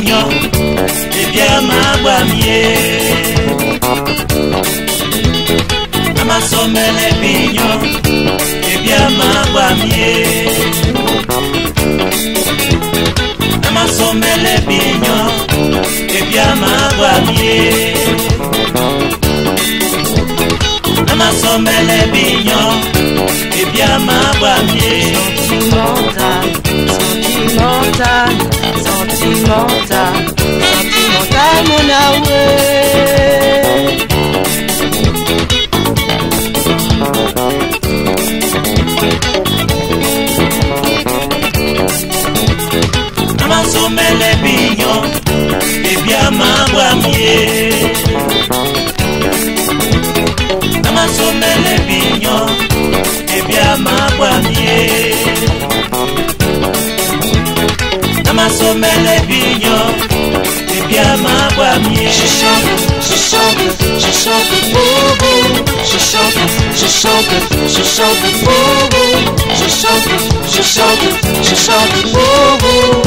bignon, et bien ma boamier. Ama somele bignon, et bien ma boamier. Ama somele bignon, et bien ma boamier. Ama somele bignon, et bien ma boamier. Sentimental, sentimental, sentimental mon aoué. Ama somele bignon, et bien ma boamier. Ama somele bignon, et bien ma boamier. Ama somele bignon, et bien ma boamier. Je chante, je chante, je chante pour vous. Je chante, je chante, je chante pour vous. Je chante, je chante, je chante pour vous.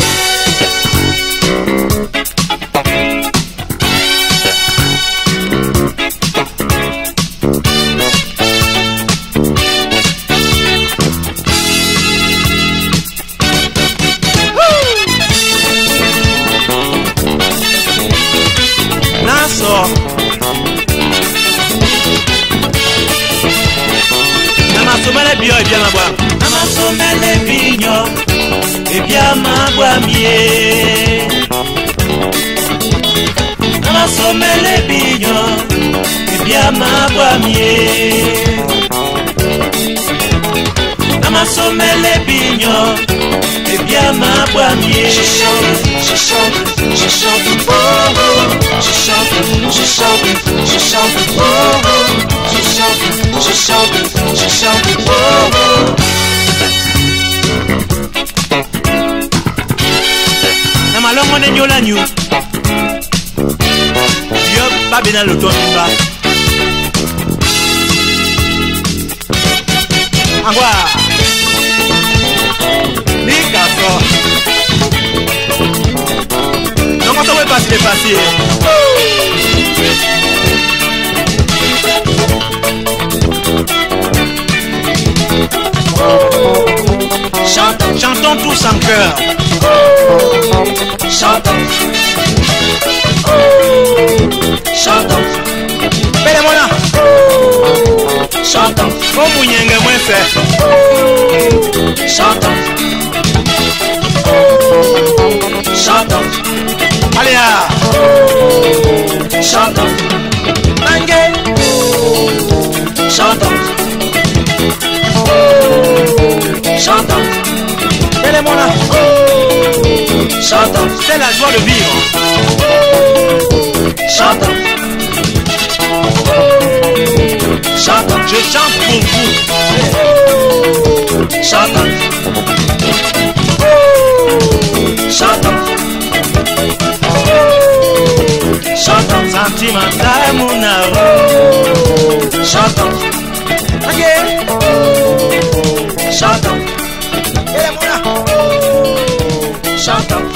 Ama somele bignon, et bien ma boamier. Ama somele bignon, et bien ma boamier. Ama somele bignon, et bien ma boamier. Je chante, je chante, je chante pour vous. Je chante, je chante, je chante pour vous. Je chante, je chante, je chante pour vous. Na malongo ne nyola nyu. Yo ba bina lo to mba. Angwa. Ni kaso. Non quand on veut passer les papiers. Chantons, chantons tous en chœur. Chantons, chantons, Belle mona. chantons, Como nyenge mwense. chantons, chantons, Allez ah. chantons, Mange. chantons, chantons, Belle mona. chantons, C'est la joie de vivre. chantons, chantons, Je chante pour vous. chantons, chantons, chantons, Sentimental mon amour. chantons, Ok. chantons, Belle mona. chantons.